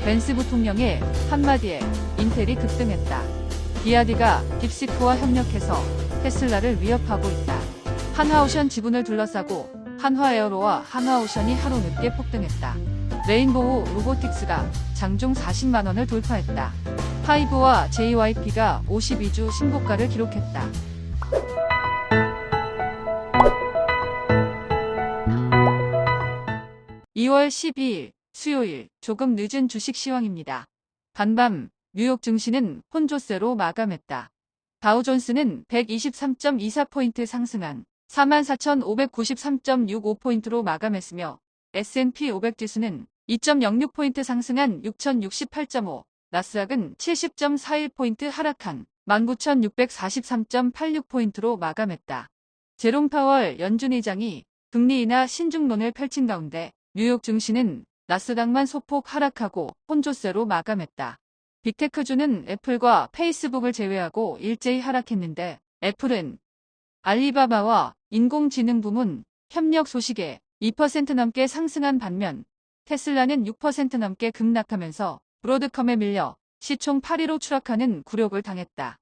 벤스 부통령의 한마디에 인텔이 급등했다. 비아디가 딥시크와 협력해서 테슬라를 위협하고 있다. 한화오션 지분을 둘러싸고 한화에어로와 한화오션이 하루 늦게 폭등했다. 레인보우 로보틱스가 장중 40만원을 돌파했다. 하이브와 JYP가 52주 신고가를 기록했다. 2월 12일 수요일 조금 늦은 주식 시황입니다. 간밤 뉴욕 증시는 혼조세로 마감했다. 다우존스는 123.24포인트 상승한 44,593.65포인트로 마감했으며 S&P 500 지수는 2.06포인트 상승한 6,068.5, 나스닥은 70.41포인트 하락한 19,643.86포인트로 마감했다. 제롬 파월 연준 의장이 금리 인하 신중론을 펼친 가운데 뉴욕 증시는 나스닥만 소폭 하락하고 혼조세로 마감했다. 빅테크주는 애플과 페이스북을 제외하고 일제히 하락했는데 애플은 알리바바와 인공지능 부문 협력 소식에 2% 넘게 상승한 반면 테슬라는 6% 넘게 급락하면서 브로드컴에 밀려 시총 8위로 추락하는 굴욕을 당했다.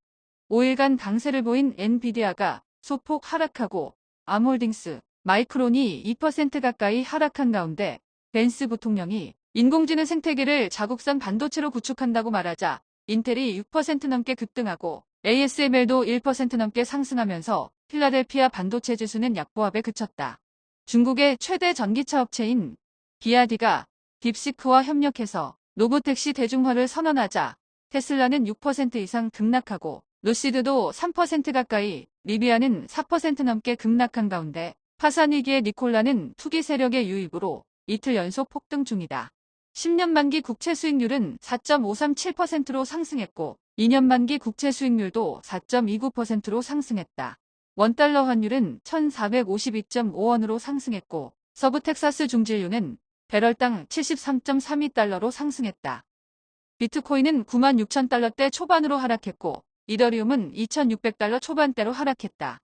5일간 강세를 보인 엔비디아가 소폭 하락하고 암홀딩스, 마이크론이 2% 가까이 하락한 가운데 벤스 부통령이 인공지능 생태계를 자국산 반도체로 구축한다고 말하자 인텔이 6% 넘게 급등하고 ASML도 1% 넘게 상승하면서 필라델피아 반도체 지수는 약보합에 그쳤다. 중국의 최대 전기차 업체인 비아디가 딥시크와 협력해서 로보택시 대중화를 선언하자 테슬라는 6% 이상 급락하고 루시드도 3% 가까이, 리비아는 4% 넘게 급락한 가운데 파산위기의 니콜라는 투기 세력의 유입으로 이틀 연속 폭등 중이다. 10년 만기 국채 수익률은 4.537%로 상승했고 2년 만기 국채 수익률도 4.29%로 상승했다. 원달러 환율은 1,452.5원으로 상승했고 서부 텍사스 중진유는 배럴당 73.32달러로 상승했다. 비트코인은 96,000달러대 초반으로 하락했고 이더리움은 2,600달러 초반대로 하락했다.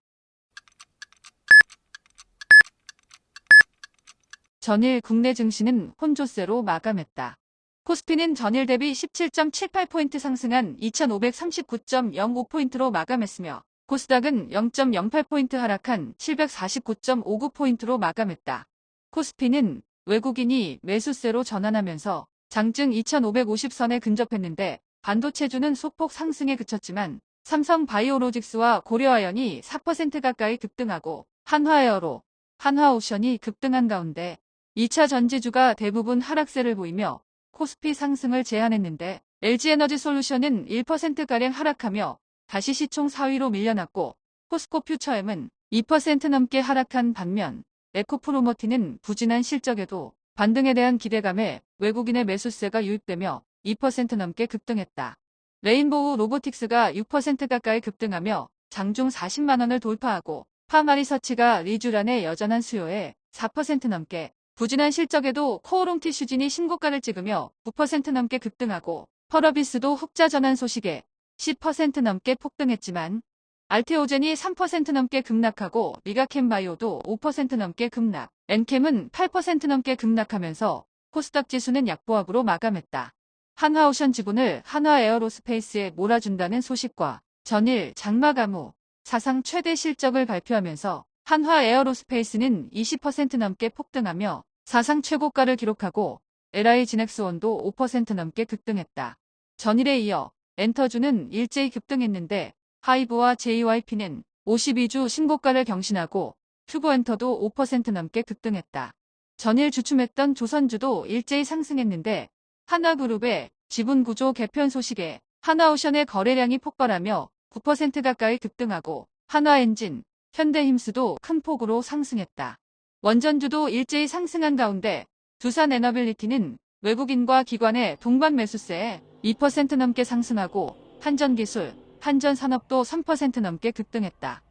전일 국내 증시는 혼조세로 마감했다. 코스피는 전일 대비 17.78포인트 상승한 2,539.05포인트로 마감했으며 코스닥은 0.08포인트 하락한 749.59포인트로 마감했다. 코스피는 외국인이 매수세로 전환하면서 장증 2,550선에 근접했는데 반도체주는 소폭 상승에 그쳤지만 삼성바이오로직스와 고려아연이 4% 가까이 급등하고 한화에어로, 한화오션이 급등한 가운데 2차 전지주가 대부분 하락세를 보이며 코스피 상승을 제한했는데 LG에너지솔루션은 1%가량 하락하며 다시 시총 4위로 밀려났고 포스코 퓨처엠은 2% 넘게 하락한 반면 에코프로머티는 부진한 실적에도 반등에 대한 기대감에 외국인의 매수세가 유입되며 2% 넘게 급등했다. 레인보우 로보틱스가 6% 가까이 급등하며 장중 40만원을 돌파하고 파마리서치가 리쥬란의 여전한 수요에 4% 넘게 부진한 실적에도 코오롱티슈진이 신고가를 찍으며 9% 넘게 급등하고 펄어비스도 흑자 전환 소식에 10% 넘게 폭등했지만 알테오젠이 3% 넘게 급락하고 리가캠바이오도 5% 넘게 급락, 엔캠은 8% 넘게 급락하면서 코스닥 지수는 약보합으로 마감했다. 한화오션 지분을 한화에어로스페이스에 몰아준다는 소식과 전일 장마감후 사상 최대 실적을 발표하면서 한화에어로스페이스는 20% 넘게 폭등하며 사상 최고가를 기록하고 LI진엑스원도 5% 넘게 급등했다. 전일에 이어 엔터주는 일제히 급등했는데 하이브와 JYP는 52주 신고가를 경신하고 큐브엔터도 5% 넘게 급등했다. 전일 주춤했던 조선주도 일제히 상승했는데 하나그룹의 지분구조 개편 소식에 한화오션의 거래량이 폭발하며 9% 가까이 급등하고 한화엔진, 현대힘스도 큰 폭으로 상승했다. 원전주도 일제히 상승한 가운데 두산에너빌리티는 외국인과 기관의 동반 매수세에 2% 넘게 상승하고 한전기술, 한전산업도 3% 넘게 급등했다.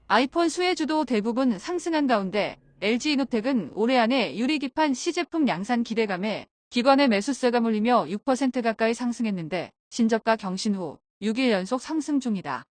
아이폰 수혜주도 대부분 상승한 가운데 LG이노텍은 올해 안에 유리기판 C제품 양산 기대감에 기관의 매수세가 몰리며 6% 가까이 상승했는데 신저가 경신 후 6일 연속 상승 중이다.